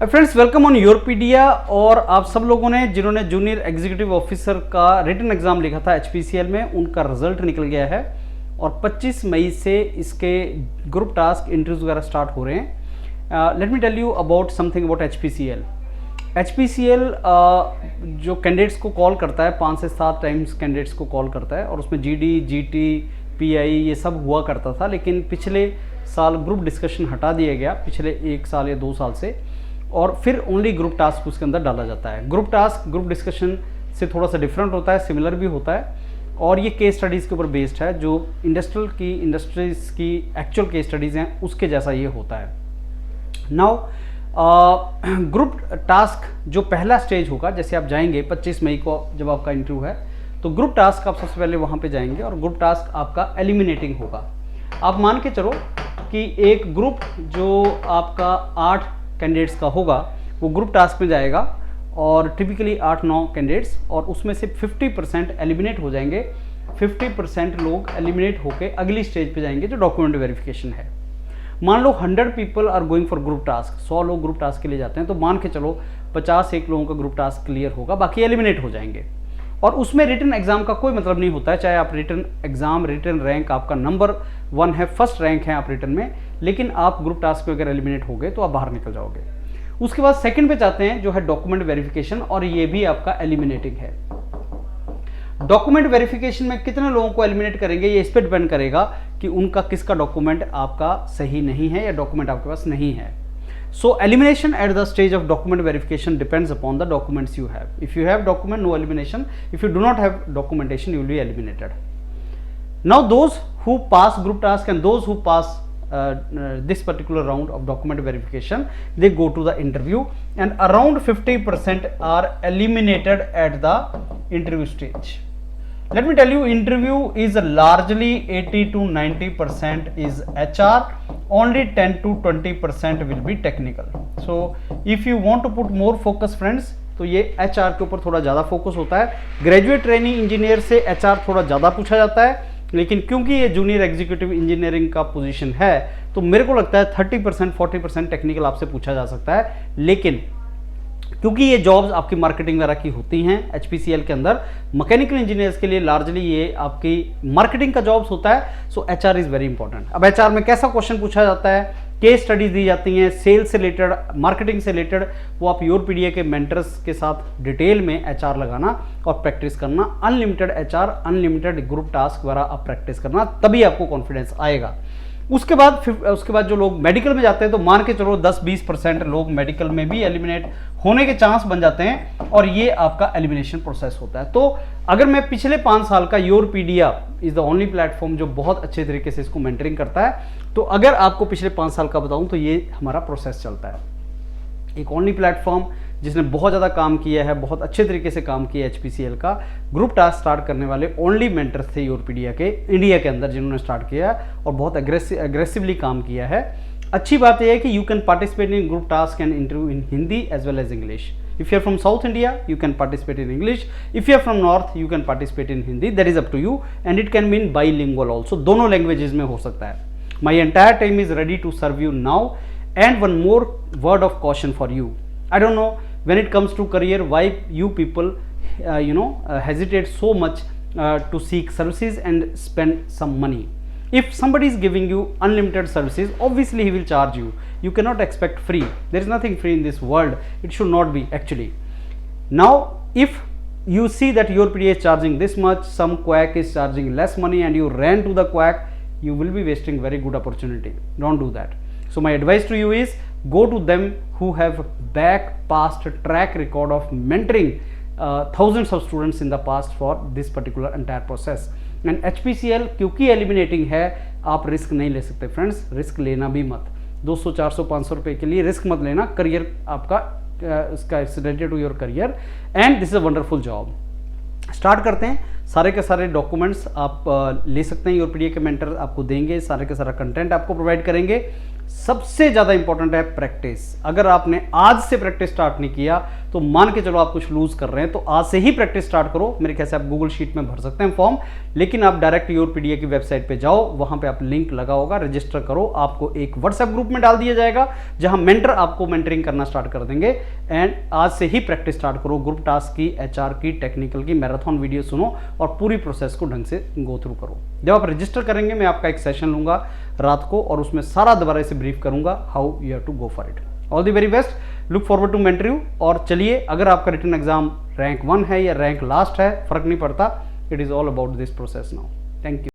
Friends welcome on योरपीडिया। और आप सब लोगों ने जिन्होंने जूनियर एग्जीक्यूटिव ऑफिसर का रिटन एग्जाम लिखा था HPCL में, उनका रिजल्ट निकल गया है और 25 मई से इसके ग्रुप टास्क इंटरव्यूज वगैरह स्टार्ट हो रहे हैं। Let me tell you about something about HPCL। HPCL जो कैंडिडेट्स को कॉल करता है 5 से 7 टाइम्स कैंडिडेट्स को कॉल करता है और उसमें GD, GT, PI ये सब हुआ करता था, लेकिन पिछले साल ग्रुप डिस्कशन हटा दिया गया, पिछले 1 साल या 2 साल से, और फिर ओनली ग्रुप टास्क उसके अंदर डाला जाता है। ग्रुप टास्क ग्रुप डिस्कशन से थोड़ा सा डिफरेंट होता है, सिमिलर भी होता है, और ये केस स्टडीज़ के ऊपर बेस्ड है। जो इंडस्ट्रीज़ की एक्चुअल केस स्टडीज़ हैं उसके जैसा ये होता है। नाउ ग्रुप टास्क जो पहला स्टेज होगा, जैसे आप जाएंगे 25 मई को जब आपका इंटरव्यू है, तो ग्रुप टास्क आप सबसे पहले वहाँ पे जाएंगे और ग्रुप टास्क आपका एलिमिनेटिंग होगा। आप मान के चलो कि एक ग्रुप जो आपका 8 कैंडिडेट्स का होगा वो ग्रुप टास्क में जाएगा और टिपिकली 8-9 कैंडिडेट्स, और उसमें से 50% एलिमिनेट हो जाएंगे। 50% लोग एलिमिनेट होकर अगली स्टेज पे जाएंगे जो डॉक्यूमेंट वेरिफिकेशन है। मान लो 100 people are going for group task, 100 लोग ग्रुप टास्क के लिए जाते हैं, तो मान के चलो 51 लोगों का ग्रुप टास्क क्लियर होगा, बाकी एलिमिनेट हो जाएंगे। और उसमें रिटन एग्जाम का कोई मतलब नहीं होता है, चाहे आप रिटन एग्जाम, रिटन रैंक आपका नंबर 1 है, फर्स्ट रैंक है आप रिटन में, लेकिन आप ग्रुप टास्क में अगर एलिमिनेट हो गए तो आप बाहर निकल जाओगे। उसके बाद सेकंड पे जाते हैं जो है डॉक्यूमेंट वेरिफिकेशन, और ये भी आपका एलिमिनेटिंग है। डॉक्यूमेंट वेरिफिकेशन में कितने लोगों को एलिमिनेट करेंगे ये इस पर डिपेंड करेगा कि उनका किसका डॉक्यूमेंट आपका सही नहीं है या डॉक्यूमेंट आपके पास नहीं है। So elimination at the stage of document verification depends upon the documents you have. If you have document, no elimination. If you do not have documentation, you will be eliminated. Now those who pass group task and those who pass this particular round of document verification, they go to the interview, and around 50% are eliminated at the interview stage. Let me tell you, interview is largely 80 to 90% is HR, only 10 to 20% will be technical. So if you want to put more focus friends, तो ये HR के ऊपर थोड़ा ज़्यादा focus होता है। Graduate training engineer से HR थोड़ा ज़्यादा पूछा जाता है, लेकिन क्योंकि ये जूनियर एग्जीक्यूटिव इंजीनियरिंग का पोजीशन है, तो मेरे को लगता है 30% 40% टेक्निकल आपसे पूछा जा सकता है। लेकिन क्योंकि ये जॉब्स आपकी मार्केटिंग वगैरह की होती हैं HPCL के अंदर, मैकेनिकल इंजीनियर्स के लिए लार्जली ये आपकी मार्केटिंग का जॉब्स होता है। सो HR इज़ वेरी इंपॉर्टेंट। अब HR में कैसा क्वेश्चन पूछा जाता है, केस स्टडीज दी जाती हैं, सेल्स से रिलेटेड, मार्केटिंग से रिलेटेड, वो आप योरपीडिया के मेंटर्स के साथ डिटेल में HR लगाना और प्रैक्टिस करना। Unlimited HR, unlimited group task वगैरह आप प्रैक्टिस करना, तभी आपको कॉन्फिडेंस आएगा। उसके बाद जो लोग मेडिकल में जाते हैं, तो मान के चलो 10-20% लोग मेडिकल में भी एलिमिनेट होने के चांस बन जाते हैं, और ये आपका एलिमिनेशन प्रोसेस होता है। तो अगर मैं पिछले 5 साल का योरपीडिया इज द ओनली प्लेटफॉर्म जो बहुत अच्छे तरीके से इसको मेंटरिंग करता है, तो अगर आपको पिछले 5 साल का बताऊं तो ये हमारा प्रोसेस चलता है। एक ओनली प्लेटफॉर्म जिसने बहुत ज़्यादा काम किया है, बहुत अच्छे तरीके से काम किया है HPCL का। ग्रुप टास्क स्टार्ट करने वाले ओनली मेंटर्स थे योरपीडिया के, इंडिया के अंदर, जिन्होंने स्टार्ट किया और बहुत एग्रेसिवली काम किया है। अच्छी बात यह है कि you can participate in group task and interview in Hindi as well as English. If you are from South India you can participate in English, if you are from North you can participate in Hindi, that is up to you, and it can mean bilingual also, दोनों languages में हो सकता है। My entire team is ready to serve you now, and one more word of caution for you. I don't know, when it comes to career, why you people hesitate so much to seek services and spend some money. If somebody is giving you unlimited services, obviously he will charge you. You cannot expect free. There is nothing free in this world. It should not be actually. Now if you see that your PDA is charging this much, some quack is charging less money, and you ran to the quack, you will be wasting very good opportunity. Don't do that. So my advice to you is, go to them who have past track record of mentoring thousands of students in the past for this particular entire process. And HPCL क्योंकि eliminating है, आप risk नहीं ले सकते friends, risk लेना भी मत। 200, 400, 500 रुपये के लिए रिस्क मत लेना। करियर आपका इसका it's related to your career, and this is a wonderful job. Start करते हैं। सारे के सारे डॉक्यूमेंट्स आप ले सकते हैं, योरपीडिया के मेंटर आपको देंगे, सारे के सारा कंटेंट आपको प्रोवाइड करेंगे। सबसे ज़्यादा इंपॉर्टेंट है प्रैक्टिस। अगर आपने आज से प्रैक्टिस स्टार्ट नहीं किया तो मान के चलो आप कुछ लूज कर रहे हैं, तो आज से ही प्रैक्टिस स्टार्ट करो। मेरे ख्याल से आप गूगल शीट में भर सकते हैं फॉर्म, लेकिन आप डायरेक्ट योरपीडिया की वेबसाइट पे जाओ, वहां पे आप लिंक लगा होगा, रजिस्टर करो। आपको एक व्हाट्सएप ग्रुप में डाल दिया जाएगा जहां मेंटर आपको मेंटरिंग करना स्टार्ट कर देंगे। एंड आज से ही प्रैक्टिस स्टार्ट करो, ग्रुप टास्क की, एचआर की, टेक्निकल की, मैराथन वीडियो सुनो और पूरी प्रोसेस को ढंग से गो थ्रू करो। जब आप रजिस्टर करेंगे मैं आपका एक सेशन लूंगा रात को और उसमें सारा दोबारा से ब्रीफ करूंगा how you have to go for it. All the very best, look forward to mentor you. और चलिए, अगर आपका रिटन एग्जाम रैंक 1 है या रैंक लास्ट है, फर्क नहीं पड़ता, it is all about this process now. Thank you.